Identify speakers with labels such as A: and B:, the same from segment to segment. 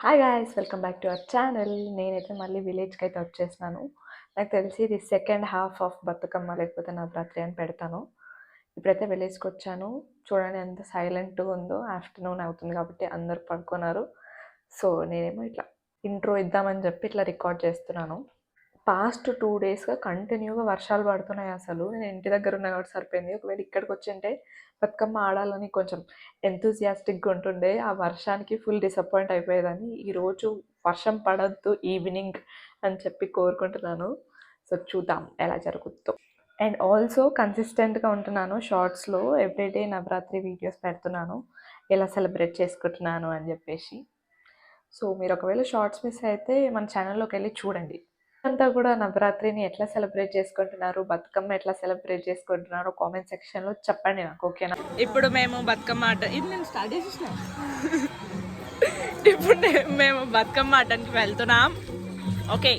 A: Hi guys, welcome back to our channel. నేనైతే మళ్ళీ విలేజ్కి అయితే వచ్చేసినాను. నాకు తెలిసి ఇది సెకండ్ హాఫ్ ఆఫ్ బతుకమ్మ లేకపోతే నవరాత్రి అని పెడతాను. ఇప్పుడైతే విలేజ్కి వచ్చాను. చూడండి ఎంత సైలెంట్గా ఉందో. ఆఫ్టర్నూన్ అవుతుంది కాబట్టి అందరు పడుకున్నారు. సో నేనేమో ఇట్లా ఇంట్రో ఇద్దామని చెప్పి ఇట్లా రికార్డ్ చేస్తున్నాను. పాస్ట్ 2 డేస్‌గా కంటిన్యూగా వర్షాలు పడుతున్నాయి అసలు. నేను ఇంటి దగ్గర ఉన్నా కాబట్టి సరిపోయింది. ఒకవేళ ఇక్కడికి వచ్చింటే బతుకమ్మ ఆడాలని కొంచెం ఎంతూసియాస్టిక్‌గా ఉంటుండే. ఆ వర్షానికి ఫుల్ డిసప్పాయింట్ అయిపోయేదాన్ని. ఈరోజు వర్షం పడొద్దు ఈవినింగ్ అని చెప్పి కోరుకుంటున్నాను. సో చూద్దాం ఎలా జరుగుద్దో. అండ్ ఆల్సో కన్సిస్టెంట్‌గా ఉంటున్నాను షార్ట్స్‌లో. ఎవ్రీడే నవరాత్రి వీడియోస్ పెడుతున్నాను. ఎలా సెలబ్రేట్ చేసుకుంటున్నాను అని చెప్పేసి. సో మీరు ఒకవేళ షార్ట్స్ మిస్ అయితే మన ఛానల్లోకి వెళ్ళి చూడండి. అంతా కూడా నవరాత్రిని ఎట్లా సెలబ్రేట్ చేసుకుంటున్నారు, బతుకమ్మ ఎట్లా సెలబ్రేట్ చేసుకుంటున్నారో కామెంట్ సెక్షన్లో చెప్పండి నాకు, ఓకేనా?
B: ఇప్పుడు మేము బతుకమ్మ ఆట ఇది నేను స్టార్ట్ చేసేసిన. ఇప్పుడు మేము బతుకమ్మ ఆటకి వెళ్తున్నాం. Okay,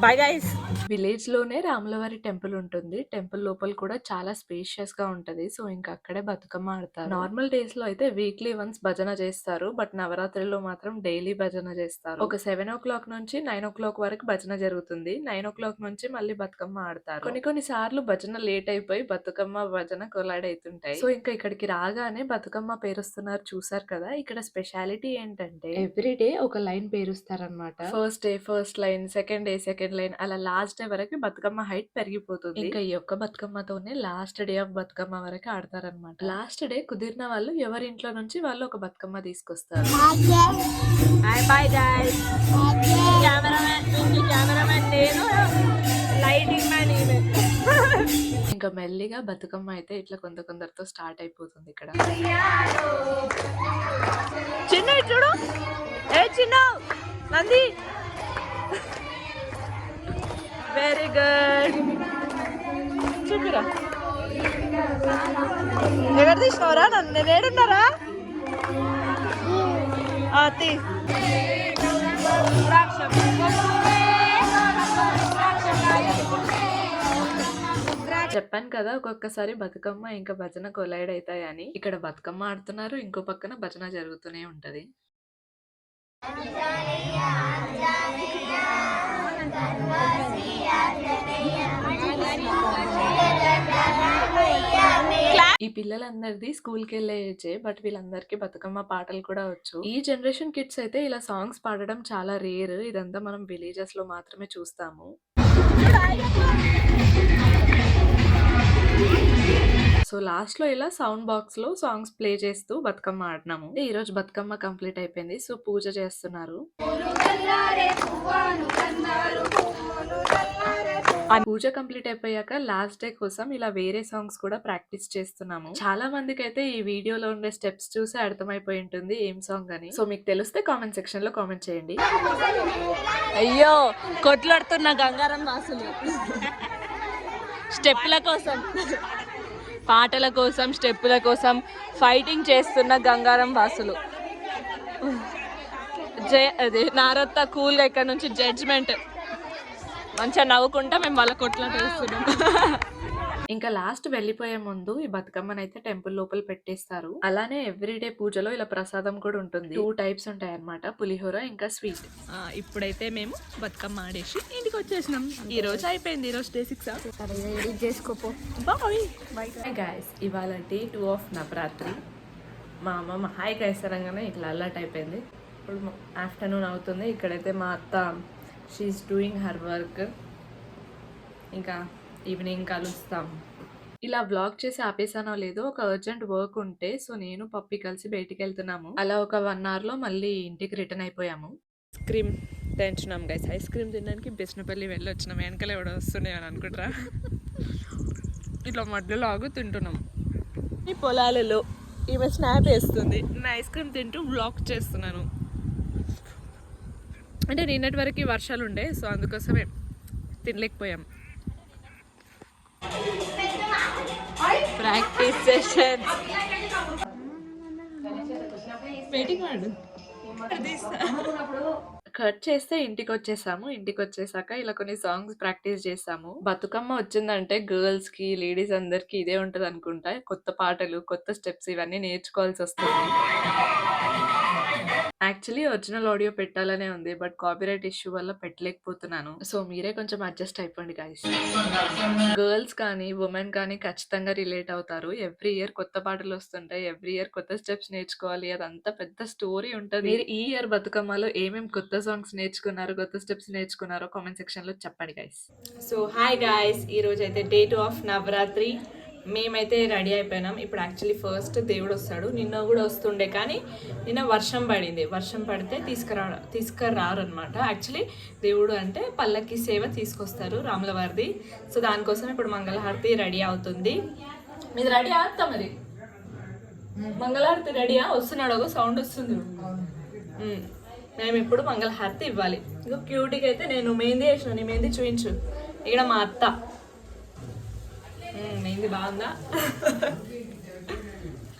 B: bye guys.
A: విలేజ్లోనే రాములవారి టెంపుల్ ఉంటుంది. టెంపుల్ లోపల కూడా చాలా స్పేషియస్గా ఉంటుంది. సో ఇంకా అక్కడే బతుకమ్మ ఆడతారు. నార్మల్ డేస్లో అయితే వీక్లీ వన్స్ భజన చేస్తారు. బట్ నవరాత్రిలో మాత్రం డైలీ భజన చేస్తారు. ఒక 7 o'clock నుంచి 9 o'clock వరకు భజన జరుగుతుంది. 9 o'clock నుంచి మళ్ళీ బతుకమ్మ ఆడతారు. కొన్ని సార్లు భజన లేట్ అయిపోయి బతుకమ్మ భజన కొలాడ్ అవుతుంటాయి. సో ఇంకా ఇక్కడికి రాగానే బతుకమ్మ పేరుస్తున్నారు, చూసారు కదా. ఇక్కడ స్పెషాలిటీ ఏంటంటే ఎవ్రీడే ఒక లైన్ పేరుస్తారనమాట. First day first line, second day second line, అలా లాస్ట్ డే వరకు బతుకమ్మ హైట్ పెరిగిపోతుంది. ఇంకా ఈ ఒక్క బతుకమ్మతోనే లాస్ట్ డే ఆఫ్ బతుకమ్మ వరకు ఆడతారనమాట. లాస్ట్ డే కుదిరిన వాళ్ళు ఎవరి ఇంట్లో నుంచి వాళ్ళు ఒక బతుకమ్మ తీసుకొస్తారు.
B: Bye guys. కెమెరామెన్ నేను, లైటింగ్ మ్యాన్ ఈమె.
A: ఇంకా మెల్లిగా బతుకమ్మ అయితే ఇట్లా కొందరితో స్టార్ట్ అయిపోతుంది ఇక్కడ.
B: చిన్న చూడు, ఏ చిన్న నంది. Very good. చూపిరా, ఎవరు తీసినవరా నన్ను? నేను ఏడున్నారా?
A: చెప్పాను కదా ఒక్కొక్కసారి బతుకమ్మ ఇంకా భజన కొలైడ్ అవుతాయని. ఇక్కడ బతుకమ్మ ఆడుతున్నారు, ఇంకో పక్కన భజన జరుగుతూనే ఉంటది. ఈ పిల్లలందరిది స్కూల్కి వెళ్ళే ఏజే, బట్ వీళ్ళందరికీ బతుకమ్మ పాటలు కూడా వచ్చు. ఈ జనరేషన్ కిడ్స్ అయితే ఇలా సాంగ్స్ పాడడం చాలా రేర్. ఇదంతా మనం విలేజెస్ లో మాత్రమే చూస్తాము. సో లాస్ట్ లో ఇలా సౌండ్ బాక్స్ లో సాంగ్స్ ప్లే చేస్తూ బతుకమ్మ ఆడినాము. ఈ రోజు బతుకమ్మ కంప్లీట్ అయిపోయింది. సో పూజ చేస్తున్నారు. పూజ కంప్లీట్ అయిపోయాక లాస్ట్ డే కోసం ఇలా వేరే సాంగ్స్ కూడా ప్రాక్టీస్ చేస్తున్నాము. చాలా మందికి అయితే ఈ వీడియోలో ఉండే స్టెప్స్ చూసి అర్థమైపోయి ఉంటుంది ఏం సాంగ్ అని. సో మీకు తెలిస్తే కామెంట్ సెక్షన్ లో కామెంట్ చేయండి.
B: అయ్యో, కొట్లాడుతున్న గంగారం వాసులు స్టెప్పుల కోసం, పాటల కోసం, స్టెప్పుల కోసం ఫైటింగ్ చేస్తున్న గంగారం వాసులు. అదే నారత్త కూల్గా ఇక్కడ నుంచి జడ్జ్మెంట్ మంచిగా నవ్వుకుంటా మేము వాళ్ళ కొట్లాట వేస్తున్నాం.
A: ఇంకా లాస్ట్ వెళ్ళిపోయే ముందు ఈ బతుకమ్మనైతే టెంపుల్ లోపల పెట్టేస్తారు. అలానే ఎవ్రీడే పూజలో ఇలా ప్రసాదం కూడా ఉంటుంది. 2 టైప్స్ ఉంటాయి అన్నమాట, పులిహోర ఇంకా స్వీట్.
B: ఇప్పుడైతే మేము బతుకమ్మ ఆడేసి ఇంటికి వచ్చేసినాం. ఈ రోజు అయిపోయింది. ఈ రోజు డే 6 చేసుకోపో.
A: బాయ్ గైస్, ఇవాళ డే 2 ఆఫ్ నవరాత్రి. మా అమ్మమ్మ హాయ్ గైస్ అనగానే ఇట్లా అలర్ట్ అయిపోయింది. ఇప్పుడు ఆఫ్టర్నూన్ అవుతుంది. ఇక్కడైతే మా అత్త షీఈస్ డూయింగ్ హర్ వర్క్. ఇంకా ఈవినింగ్ కలుస్తాం. ఇలా వ్లాగ్ చేసి ఆపేసానో లేదో, ఒక అర్జెంట్ వర్క్ ఉంటే సో నేను పప్పి కలిసి బయటికి వెళ్తున్నాము. అలా ఒక 1 hour లో మళ్ళీ ఇంటికి రిటర్న్ అయిపోయాము.
B: ఐస్ క్రీమ్ తెంచున్నాం గైస్. ఐస్ క్రీమ్ తినడానికి బెస్నపల్లి వెళ్ళి వచ్చినాం. వెనకాల ఎవడో వస్తున్నాయి అని అనుకుంటారా, ఇట్లా మధ్యలో ఆగు తింటున్నాం. ఈ పొలాలలో ఈమె స్నాప్ వేస్తుంది, నేను ఐస్ క్రీమ్ తింటూ వ్లాగ్ చేస్తున్నాను. అంటే నిన్నటి వరకు వర్షాలు ఉండే, సో అందుకోసమే తినలేకపోయాం. ప్రాక్టీస్ సెషన్
A: కట్ చేస్తే ఇంటికొచ్చేసాము. ఇంటికొచ్చేసాక ఇలా కొన్ని సాంగ్స్ ప్రాక్టీస్ చేశాము. బతుకమ్మ వచ్చిందంటే గర్ల్స్‌కి, లేడీస్ అందరికి ఇదే ఉంటదనుకుంటా. కొత్త పాటలు, కొత్త స్టెప్స్ ఇవన్నీ నేర్చుకోవాల్సొస్తుంది. యాక్చువల్లీ ఒరిజినల్ ఆడియో పెట్టాలనే ఉంది. బట్ కాపీరైట్ ఇష్యూ వల్ల పెట్టలేకపోతున్నాను. సో మీరే కొంచెం అడ్జస్ట్ అయిపోండి గైస్. గర్ల్స్ కానీ, వుమెన్ కానీ ఖచ్చితంగా రిలేట్ అవుతారు. ఎవ్రీ ఇయర్ కొత్త పాటలొస్తుంటాయి. ఎవ్రీ ఇయర్ కొత్త స్టెప్స్ నేర్చుకోవాలి. అదంతా పెద్ద స్టోరీ ఉంటది. మీరు ఈ ఇయర్ బతుకమ్మలో ఏమేం కొత్త సాంగ్స్ నేర్చుకున్నారు, కొత్త స్టెప్స్ నేర్చుకున్నారో కామెంట్ సెక్షన్‌లో చెప్పండి గైస్.
B: సో హాయ్ గాయ్స్, ఈరోజైతే డే 2 ఆఫ్ నవరాత్రి. మేమైతే రెడీ అయిపోయినాం. ఇప్పుడు యాక్చువల్లీ ఫస్ట్ దేవుడు వస్తాడు. నిన్న కూడా వస్తుండే, కానీ నిన్న వర్షం పడింది. వర్షం పడితే తీసుకురారు అనమాట. యాక్చువల్లీ దేవుడు అంటే పల్లకి సేవ తీసుకొస్తారు రాముల వారిది. సో దానికోసం ఇప్పుడు మంగళహారతి రెడీ అవుతుంది. మీది రెడీ అవుతా మరి? మంగళహారతి రెడీయా? వస్తున్నాడు, ఒక సౌండ్ వస్తుంది. మేము ఇప్పుడు మంగళహారతి ఇవ్వాలి. ఇంకో క్యూటీకి అయితే నేను మెహందీ వేసిన. నీ మెహందీ చూపించు. ఇక్కడ మా అత్త మెహందీ బాగుందా?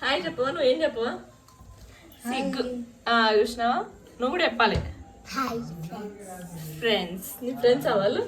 B: హాయ్ చెప్పు. నువ్వేం చెప్పు? సిగ్గు చూసినావా? నువ్వు కూడా చెప్పాలి. ఫ్రెండ్స్, నీ ఫ్రెండ్స్ అవ్వాలి.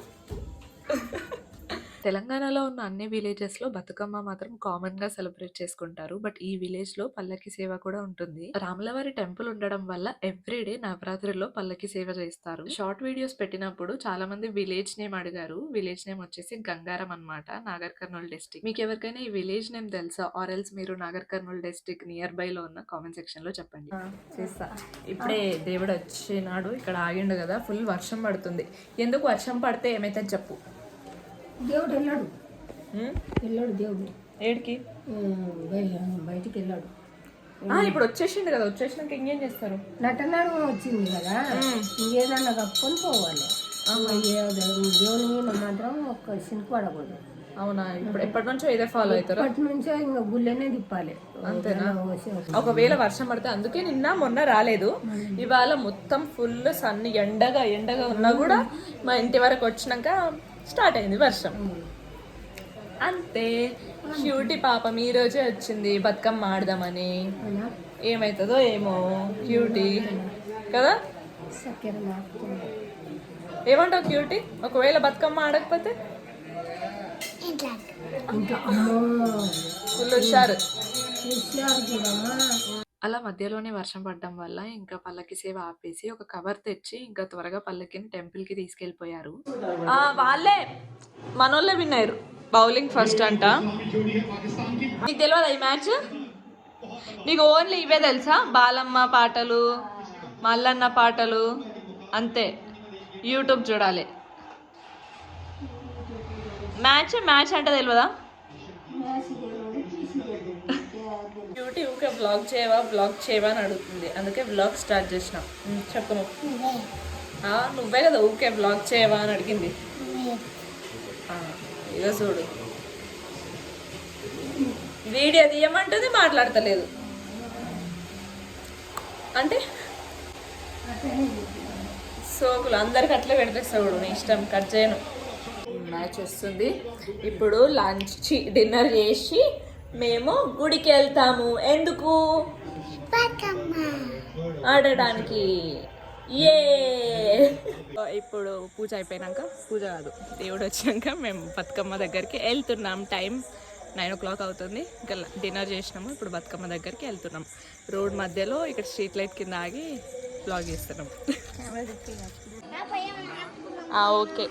A: తెలంగాణలో ఉన్న అన్ని విలేజెస్‌లో బతుకమ్మ మాత్రం కామన్‌గా సెలబ్రేట్ చేసుకుంటారు. బట్ ఈ విలేజ్‌లో పల్లకి సేవ కూడా ఉంటుంది. రాములవారి టెంపుల్ ఉండడం వల్ల ఎవ్రీ డే నవరాత్రుల్లో పల్లకి సేవ చేస్తారు. షార్ట్ వీడియోస్ పెట్టినప్పుడు చాలా మంది విలేజ్ నేమ్ అడిగారు. విలేజ్ నేమ్ వచ్చేసి గంగారం అన్నమాట, నాగర్ కర్నూల్ డిస్ట్రిక్ట్. మీకు ఎవరికైనా ఈ విలేజ్ నేమ్ తెలుసా? ఆర్ ఎల్స్ మీరు Nagar Kurnool district near by లో ఉన్న కామెంట్ సెక్షన్ లో చెప్పండి.
B: చేస్తా. ఇప్పుడే దేవుడు వచ్చినాడు. ఇక్కడ ఆగిండు కదా, ఫుల్ వర్షం పడుతుంది. ఎందుకు వర్షం పడితే ఏమైతే చెప్పు.
C: దేవుడు వెళ్ళాడు. వెళ్ళాడు దేవుడు.
B: ఏడికి?
C: బయటికి వెళ్ళాడు.
B: ఇప్పుడు వచ్చేసిండు కదా, వచ్చేసినాక ఇంకేం చేస్తారు?
C: నటనాడు వచ్చింది కదా, ఇంకేదన్నా కప్పుకొని పోవాలి. దేవుని మీద మాత్రం ఒక్క సినుకు పడకూడదు.
B: అవునా? ఇప్పుడు ఎప్పటి నుంచో ఇదే ఫాలో అవుతారు?
C: అప్పటి నుంచో ఇంకా గుళ్ళనే తిప్పాలి.
B: అంతేనా? ఒకవేళ వర్షం పడితే, అందుకే నిన్న మొన్న రాలేదు. ఇవాళ మొత్తం ఫుల్ సన్ని ఎండగా ఉన్నా కూడా మా ఇంటి వరకు వచ్చినాక స్టార్ట్ అయింది వర్షం. అంతే. క్యూటీ పాపం ఈ రోజే వచ్చింది బతుకమ్మ ఆడదామని. ఏమవుతుందో ఏమో క్యూటీ కదా. ఏమంటావు క్యూటీ? ఒకవేళ బతుకమ్మ ఆడకపోతే? ఫుల్ హుషారు.
A: అలా మధ్యలోనే వర్షం పడడం వల్ల ఇంకా పల్లకి సేవ ఆపేసి ఒక కవర్ తెచ్చి ఇంకా త్వరగా పల్లకిని టెంపుల్ కి తీసుకెళ్లిపోయారు.
B: వాళ్ళే మనోళ్ళే విన్నారు. బౌలింగ్ ఫస్ట్ అంట. నీకు తెలియదా ఈ మ్యాచ్? నీకు ఓన్లీ ఇవే తెలుసా? బాలమ్మ పాటలు, మల్లన్న పాటలు, అంతే. యూట్యూబ్ చూడాలి. మ్యాచ్ అంటే తెలియదా? బ్యూటీ ఊకే బ్లాగ్ చేయవా అని అడుగుతుంది. అందుకే బ్లాగ్ స్టార్ట్ చేసినాం. చెప్పు నువ్వు. నువ్వే కదా ఊకే బ్లాగ్ చేయవా అని అడిగింది. ఇదో చూడు, వీడియో తీయమంటుంది, మాట్లాడతలేదు. అంటే సోకులు అందరికి అట్లే పెడితేస్తాడు. నీ ఇష్టం, కట్ చేయను. మ్యాచ్ వస్తుంది. ఇప్పుడు డిన్నర్ చేసి మేము గుడికి వెళ్తాము. ఎందుకు? ఆడడానికి. ఏ ఇప్పుడు పూజ అయిపోయినాక, పూజ కాదు దేవుడు వచ్చినాక మేము బతుకమ్మ దగ్గరికి వెళ్తున్నాం. టైం 9 o'clock అవుతుంది. ఇంకా డిన్నర్ చేసినాము. ఇప్పుడు బతుకమ్మ దగ్గరికి వెళ్తున్నాం. రోడ్ మధ్యలో ఇక్కడ స్ట్రీట్ లైట్ కింద ఆగి బ్లాగ్ చేస్తున్నాం. ఓకే.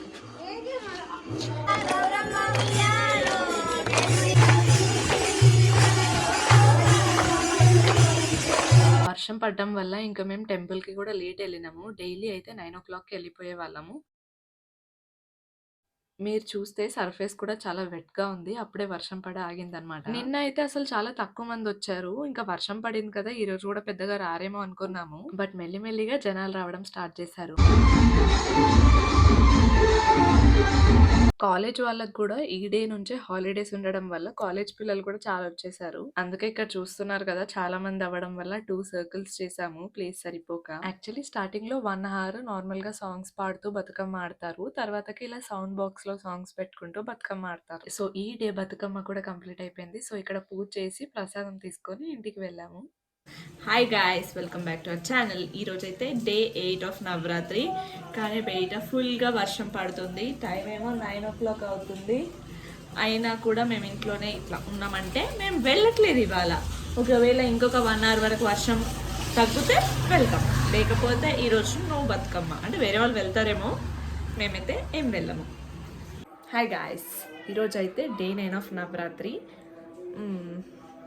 A: వర్షం పడడం వల్ల ఇంకా మేము టెంపుల్ కి కూడా లేట్ వెళ్ళినాము. డైలీ అయితే 9 o'clockకి వెళ్ళిపోయే వాళ్ళము. మీరు చూస్తే సర్ఫేస్ కూడా చాలా వెట్ గా ఉంది. అప్పుడే వర్షం పడి ఆగిందనమాట. నిన్న అయితే అసలు చాలా తక్కువ మంది వచ్చారు. ఇంకా వర్షం పడింది కదా, ఈ రోజు కూడా పెద్దగా రారేమో అనుకున్నాము. బట్ మెల్లిమెల్లిగా జనాలు రావడం స్టార్ట్ చేశారు. కాలేజ్ వాళ్ళకి కూడా ఈ డే నుంచే హాలిడేస్ ఉండడం వల్ల కాలేజ్ పిల్లలు కూడా చాలా వచ్చేసారు. అందుకే ఇక్కడ చూస్తున్నారు కదా, చాలా మంది అవ్వడం వల్ల 2 సర్కిల్స్ చేసాము ప్లేస్ సరిపోక. యాక్చువల్లీ స్టార్టింగ్ లో 1 hour నార్మల్ గా సాంగ్స్ పాడుతూ బతుకమ్మ ఆడతారు. తర్వాతకి ఇలా సౌండ్ బాక్స్ లో సాంగ్స్ పెట్టుకుంటూ బతుకమ్మ ఆడతారు. సో ఈ డే బతుకమ్మ కూడా కంప్లీట్ అయిపోయింది. సో ఇక్కడ పూజ చేసి ప్రసాదం తీసుకొని ఇంటికి వెళ్ళాము.
B: Hi guys, welcome back to our channel. ఈరోజు అయితే డే 8 ఆఫ్ నవరాత్రి. కానీ బయట ఫుల్గా వర్షం పడుతుంది. టైం ఏమో 9 o'clock అవుతుంది. అయినా కూడా మేము ఇంట్లోనే ఇట్లా ఉన్నామంటే మేము వెళ్ళట్లేదు ఇవాళ. ఒకవేళ ఇంకొక 1 hour వరకు వర్షం తగ్గితే వెళ్తాం, లేకపోతే ఈరోజు నో బతుకమ్మ. అంటే వేరే వాళ్ళు వెళ్తారేమో, మేమైతే ఏం వెళ్ళము. హాయ్ గాయ్స్, ఈరోజు అయితే డే 9 ఆఫ్ నవరాత్రి.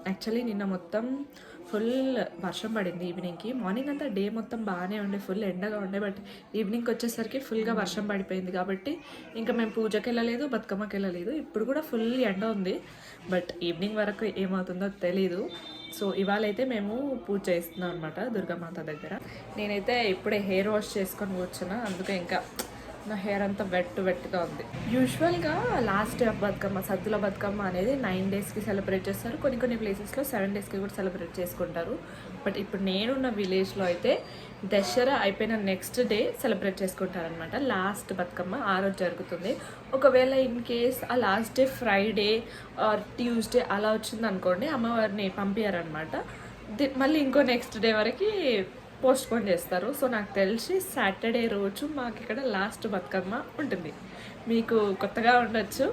B: యాక్చువల్లీ నిన్న మొత్తం ఫుల్ వర్షం పడింది ఈవినింగ్కి. మార్నింగ్ అంతా డే మొత్తం బాగానే ఉండే, ఫుల్ ఎండగా ఉండే. బట్ ఈవినింగ్కి వచ్చేసరికి ఫుల్గా వర్షం పడిపోయింది కాబట్టి ఇంకా మేము పూజకి వెళ్ళలేదు, బతుకమ్మకి వెళ్ళలేదు. ఇప్పుడు కూడా ఫుల్ ఎండ ఉంది, బట్ ఈవినింగ్ వరకు ఏమవుతుందో తెలీదు. సో ఇవాళ అయితే మేము పూజ చేస్తున్నాం అనమాట దుర్గామాత దగ్గర. నేనైతే ఇప్పుడే హెయిర్ వాష్ చేసుకొని కూర్చున్నా, అందుకే ఇంకా నా హెయిర్ అంతా వెట్గా ఉంది. యూజువల్గా లాస్ట్ డే ఆఫ్ బతుకమ్మ, సద్దుల బతుకమ్మ అనేది 9 daysకి సెలబ్రేట్ చేస్తారు. కొన్ని ప్లేసెస్లో 7 daysకి కూడా సెలబ్రేట్ చేసుకుంటారు. బట్ ఇప్పుడు నేనున్న విలేజ్లో అయితే దసరా అయిపోయిన నెక్స్ట్ డే సెలబ్రేట్ చేసుకుంటారనమాట. లాస్ట్ బతుకమ్మ ఆ రోజు జరుగుతుంది. ఒకవేళ ఇన్ కేస్ ఆ last day Friday or Tuesday అలా వచ్చింది అనుకోండి, అమ్మవారిని పంపించారనమాట. మళ్ళీ ఇంకో నెక్స్ట్ డే వరకు పోస్ట్పోన్ చేస్తారు. సో నాకు తెలిసి సాటర్డే రోజు మాకు ఇక్కడ లాస్ట్ బతుకమ్మ ఉంటుంది. మీకు కొత్తగా ఉండొచ్చు,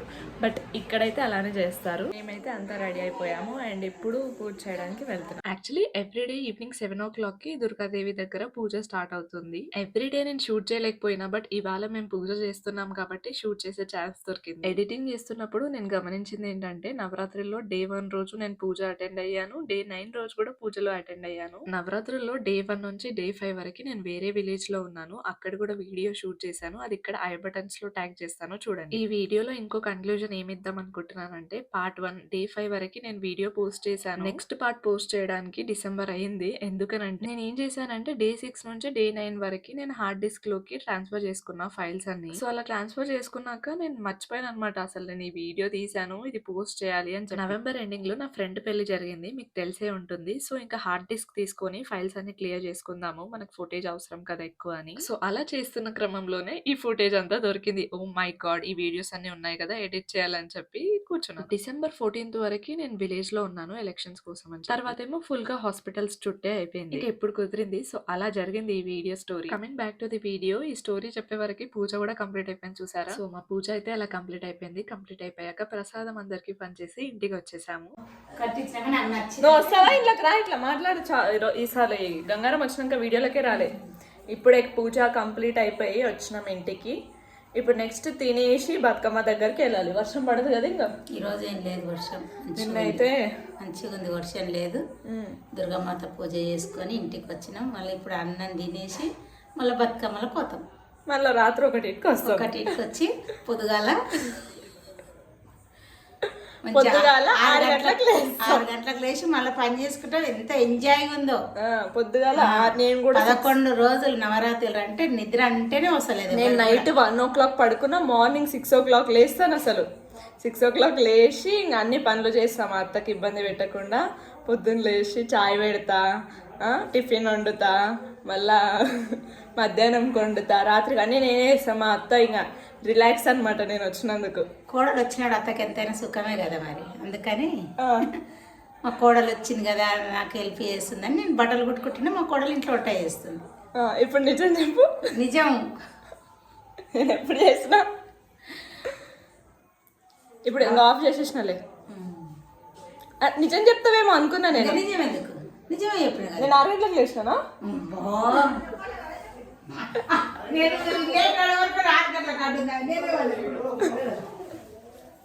B: బట్ ఇక్కడైతే అలానే చేస్తారు. మేమైతే అంతా రెడీ అయిపోయాము అండ్ ఇప్పుడు పూజ చేయడానికి వెళ్తున్నాం. యాక్చువల్లీ ఎవ్రీడే ఈవినింగ్ 7 o'clockకి దుర్గాదేవి దగ్గర పూజ స్టార్ట్ అవుతుంది. ఎవ్రీడే నేను షూట్ చేయలేకపోయినా, బట్ ఇవాళ మేము పూజ చేస్తున్నాం కాబట్టి షూట్ చేసే ఛాన్స్ దొరికింది. ఎడిటింగ్ చేస్తున్నప్పుడు నేను గమనించింది ఏంటంటే, నవరాత్రుల్లో డే 1 రోజు నేను పూజ అటెండ్ అయ్యాను, డే 9 రోజు కూడా పూజలో అటెండ్ అయ్యాను. నవరాత్రుల్లో డే 1 నుంచి డే 5 వరకు నేను వేరే విలేజ్ లో ఉన్నాను. అక్కడ కూడా వీడియో షూట్ చేశాను, అది ఇక్కడ ఐ బటన్స్ లో ట్యాగ్ చేస్తాను, చూడండి. ఈ వీడియోలో ఇంకో కన్క్లూజన్ ఏమిద్దాం అనుకుంటున్నానంటే, పార్ట్ 1 డే 5 వరకు నేను వీడియో పోస్ట్ చేశాను. నెక్స్ట్ పార్ట్ పోస్ట్ చేయడానికి డిసెంబర్ అయింది. ఎందుకనంటే నేను ఏం చేశానంటే డే 6 నుంచి డే 9 వరకు నేను హార్డ్ డిస్క్ లోకి ట్రాన్స్ఫర్ చేసుకున్నా ఫైల్స్ అన్ని. సో అలా ట్రాన్స్ఫర్ చేసుకున్నాక నేను మర్చిపోయాను అనమాట, అసలు నేను ఈ వీడియో తీసాను, ఇది పోస్ట్ చేయాలి అని. నవంబర్ ఎండింగ్ లో నా ఫ్రెండ్ పెళ్లి జరిగింది, మీకు తెలిసే ఉంటుంది. సో ఇంకా హార్డ్ డిస్క్ తీసుకొని ఫైల్స్ అన్ని క్లియర్ చేసుకుందాము, మనకు ఫుటేజ్ అవసరం కదా ఎక్కువ అని. సో అలా చేస్తున్న క్రమంలోనే ఈ ఫుటేజ్ అంతా దొరికింది. ఓ మై గాడ్, ఈ వీడియోస్ అన్ని ఉన్నాయి కదా, ఎడిట్ చేయాలని చెప్పి కూర్చున్నాను. డిసెంబర్ 14th వరకు నేను విలేజ్ లో ఉన్నాను ఎలక్షన్స్ కోసం అని. తర్వాత ఏమో ఫుల్ గా హాస్పిటల్స్ చుట్టే అయిపోయింది, ఇంకా ఎప్పుడు కుదిరింది. సో అలా జరిగింది ఈ video story. Coming back to the video, ఈ స్టోరీ చెప్పే వరకు పూజ కూడా కంప్లీట్ అయిపోయింది, చూసారా. సో మా పూజ అయితే అలా కంప్లీట్ అయిపోయింది. కంప్లీట్ అయిపోయాక ప్రసాదం అందరికి పనిచేసి ఇంటికి వచ్చేసాము. నువ్వు వస్తావా ఇంట్లోకి రా, ఇట్లా మాట్లాడు. ఈసారి గంగారం వచ్చినాక వీడియోలకే రాలే. ఇప్పుడే పూజ కంప్లీట్ అయిపోయి వచ్చినాం ఇంటికి. ఇప్పుడు నెక్స్ట్ తినేసి బతుకమ్మ దగ్గరికి వెళ్ళాలి. వర్షం పడదు కదా ఇంకా
C: ఈరోజు ఏం లేదు వర్షం,
B: నిన్నైతే
C: మంచిగా ఉంది, వర్షం లేదు. దుర్గామాత పూజ చేసుకొని ఇంటికి వచ్చినాం. మళ్ళీ ఇప్పుడు అన్నం తినేసి మళ్ళీ బతుకమ్మలో పోతాం.
B: మళ్ళీ రాత్రి 1కి వస్తాం.
C: 1కి వచ్చి పొద్దుగాల
B: 6
C: గంటలకు లేచి మళ్ళీ పని చేసుకుంటాం. ఎంత ఎంజాయ్ ఉందో.
B: పొద్దుగాల నేను కూడా
C: 11 రోజులు నవరాత్రులు అంటే నిద్ర అంటేనే వస్తలేదు.
B: నేను నైట్ 1 o'clock పడుకున్నా, మార్నింగ్ 6 o'clock లేస్తాను. అసలు 6 o'clock లేచి ఇంకా అన్ని పనులు చేస్తాం, మా అత్తకి ఇబ్బంది పెట్టకుండా. పొద్దున్న లేచి చాయ్ పెడతా, టిఫిన్ వండుతా, మళ్ళా మధ్యాహ్నం వండుతా, రాత్రికి అన్నీ నేనే చేస్తాను. మా అత్త ఇంకా రిలాక్స్ అనమాట నేను వచ్చినందుకు.
C: కోడలు వచ్చినాడు అత్తకి ఎంతైనా సుఖమే కదా మరి, అందుకని మా కోడలు వచ్చింది కదా నాకు హెల్ప్ చేస్తుందని నేను బట్టలు కుట్టుకుంటున్నా, మా కోడలు ఇంట్లో వంట చేస్తుంది.
B: ఇప్పుడు నిజం చెప్పు.
C: నిజం,
B: నేను ఎప్పుడు చేసినా. ఇప్పుడు ఇంకా ఆఫ్ చేసేసినాలే. నిజం చెప్తావేమో అనుకున్నా నేను.
C: నిజం ఎందుకు, నిజమే చెప్పిన.
B: నేను 6 గంటలకు లేచినానా?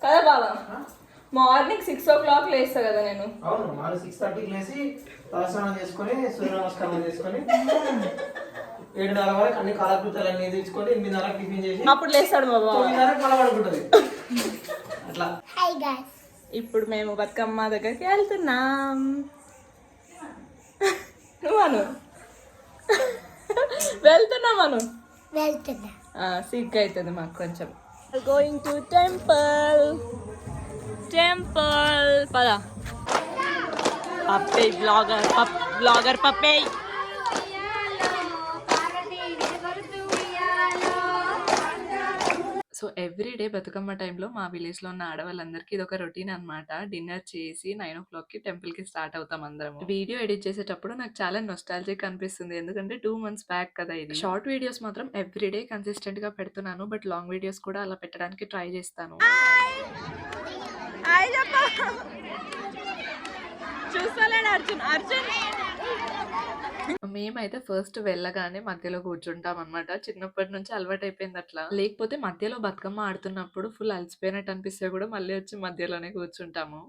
B: కదా బాబా, మార్నింగ్ 6 o'clock లేస్తా కదా నేను.
D: అవును, మార్నింగ్ 6:30కి లేచి తలస్నానం చేసుకొని సూర్య నమస్కారం చేసుకొని 7:30 వరకు అన్ని కాలకృతాలన్నీ తెచ్చుకొని 8:30కి టిఫిన్ చేసి
B: అప్పుడు లేస్తాడు మా బాబా.
D: 9:30కి మళ్ళీ పడుకుంటుంది అట్లా.
B: ఇప్పుడు మేము బతుకమ్మ దగ్గరికి వెళ్తున్నాం. నువ్వు వెళ్తున్నామను సిగ్గు అవుతుంది మాకు కొంచెం. గోయింగ్ టు టెంపుల్ పద. పప్పే బ్లాగర్ పప్పే.
A: సో ఎవ్రీడే బతుకమ్మ టైంలో మా విలేజ్లో ఉన్న ఆడవాళ్ళందరికీ ఇది ఒక రొటీన్ అన్నమాట. డిన్నర్ చేసి 9:00కి టెంపుల్కి స్టార్ట్ అవుతాం అందరం. వీడియో ఎడిట్ చేసేటప్పుడు నాకు చాలా నొస్టాలజిక్ అనిపిస్తుంది, ఎందుకంటే 2 months బ్యాక్ కదా ఇది. షార్ట్ వీడియోస్ మాత్రం ఎవ్రీడే కన్సిస్టెంట్ గా పెడుతున్నాను, బట్ లాంగ్ వీడియోస్ కూడా అలా పెట్టడానికి ట్రై చేస్తాను.
B: చూస్తలేడు అర్జున్
A: మేమైతే ఫస్ట్ వెళ్ళగానే మధ్యలో కూర్చుంటాం అన్నమాట. చిన్నప్పటి నుంచి అలవాటైపోయింది అట్లా. లేకపోతే మధ్యలో బతుకమ్మ ఆడుతున్నప్పుడు ఫుల్ అలసిపోయినట్టు అనిపిస్తే కూడా మళ్ళీ వచ్చి మధ్యలోనే కూర్చుంటాము.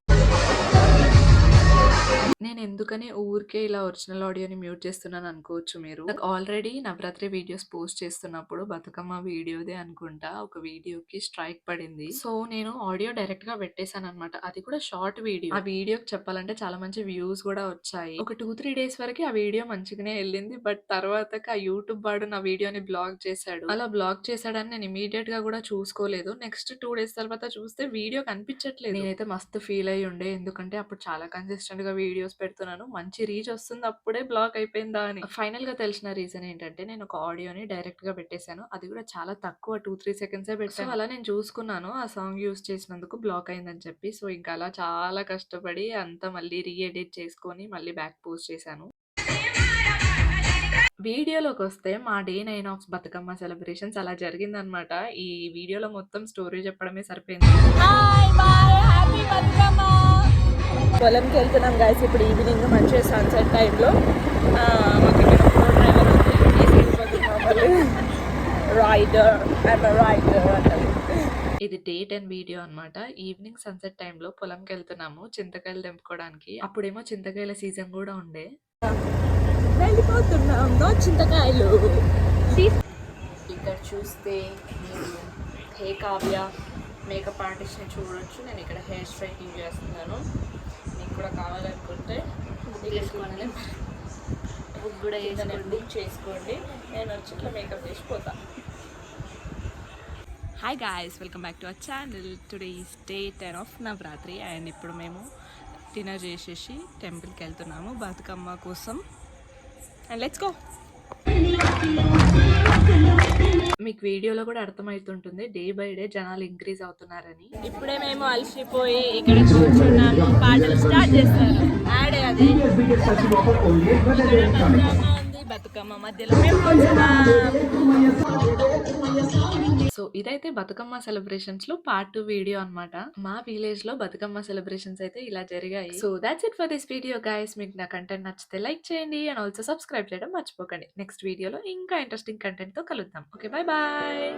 A: నేను ఎందుకని ఊరికే ఇలా ఒరిజినల్ ఆడియోని మ్యూట్ చేస్తున్నాను అనుకోవచ్చు మీరు. నాకు ఆల్రెడీ నవరాత్రి వీడియోస్ పోస్ట్ చేస్తున్నప్పుడు బతుకమ్మ వీడియోదే అనుకుంటా ఒక వీడియోకి స్ట్రైక్ పడింది. సో నేను ఆడియో డైరెక్ట్ గా పెట్టేశాను అనమాట. అది కూడా షార్ట్ వీడియో. ఆ వీడియోకి చెప్పాలంటే చాలా మంచి వ్యూస్ కూడా వచ్చాయి. ఒక 2-3 డేస్ వరకు ఆ వీడియో మంచిగానే వెళ్ళింది, బట్ తర్వాతకి ఆ యూట్యూబ్ వాడు నా వీడియోని బ్లాక్ చేశాడు. అలా బ్లాక్ చేశాడని నేను ఇమీడియట్ గా కూడా చూసుకోలేదు. నెక్స్ట్ 2 డేస్ తర్వాత చూస్తే వీడియో కనిపించట్లేదు. నేనైతే మస్తు ఫీల్ అయ్యి ఉండే, ఎందుకంటే అప్పుడు చాలా కన్సిస్టెంట్ గా వీడియోస్ పెడుతున్నాను, మంచి రీచ్ వస్తుంది, అప్పుడే బ్లాక్ అయిపోయిందా అని. ఫైనల్ గా తెలిసిన రీజన్ ఏంటంటే నేను ఒక ఆడియోని డైరెక్ట్ గా పెట్టేశాను. అది కూడా చాలా తక్కువ 2-3 సెకండ్సే పెట్టాను. అలా నేను చూసుకున్నాను ఆ సాంగ్ యూస్ చేసినందుకు బ్లాక్ అయిందని చెప్పి. సో ఇంకా అలా చాలా కష్టపడి అంతా మళ్ళీ రీఎడిట్ చేసుకొని మళ్ళీ బ్యాక్ పోస్ట్ చేశాను. వీడియోలోకి వస్తే మా డే 9 ఆఫ్ బతుకమ్మ సెలబ్రేషన్స్ అలా జరిగిందనమాట. ఈ వీడియోలో మొత్తం స్టోరీ చెప్పడమే సరిపోయింది.
B: పొలంకి వెళ్తున్నాం గైస్ ఇప్పుడు ఈవినింగ్ మంచిగా సన్సెట్ టైంలో. మాకు ఇక్కడ డ్రైవర్ రైడర్ అంటారు.
A: ఇది డే 10 వీడియో అన్నమాట. ఈవినింగ్ సన్సెట్ టైంలో పొలంకి వెళ్తున్నాము చింతకాయలు తెంపుకోవడానికి. అప్పుడేమో చింతకాయల సీజన్ కూడా ఉండే.
B: వెళ్ళిపోతున్నాం చింతకాయలు. ఇక్కడ చూస్తే మీరు హే కావ్య మేకప్ ఆర్టిస్ట్ని చూడొచ్చు. నేను ఇక్కడ హెయిర్ స్ట్రైట్నింగ్ చేస్తున్నాను. మీకు కూడా కావాలనుకుంటే తీసుకోండి, బుక్ కూడా బుక్ చేసుకోండి. నేను వచ్చి ఇట్లా మేకప్ చేసిపోతా. Hi guys, welcome back to our channel. Today is day 10 of Navratri and ఇప్పుడు మేము డిన్నర్ చేసేసి టెంపుల్కి వెళ్తున్నాము బతుకమ్మ కోసం. And let's go.
A: మీకు వీడియోలో కూడా అర్థమవుతుంటుంది డే బై డే జనాలు ఇంక్రీజ్ అవుతున్నారని.
B: ఇప్పుడే మేము అలసిపోయి ఇక్కడ కూర్చున్నాము, పాటలు స్టార్ట్ చేస్తారు. ఆడే అది బతుకమ్మ మధ్యలో మేము
A: సో ఇదైతే బతుకమ్మ సెలబ్రేషన్స్ లో పార్ట్ 2 వీడియో అన్నమాట. మా విలేజ్ లో బతుకమ్మ సెలబ్రేషన్స్ అయితే ఇలా జరిగాయి. So that's it for this video guys. మీకు నా కంటెంట్ నచ్చితే లైక్ చేయండి అండ్ ఆల్సో సబ్స్క్రైబ్ చేయడం మర్చిపోకండి. నెక్స్ట్ వీడియోలో ఇంకా ఇంట్రెస్టింగ్ కంటెంట్ తో కలుద్దాం. Okay, bye bye.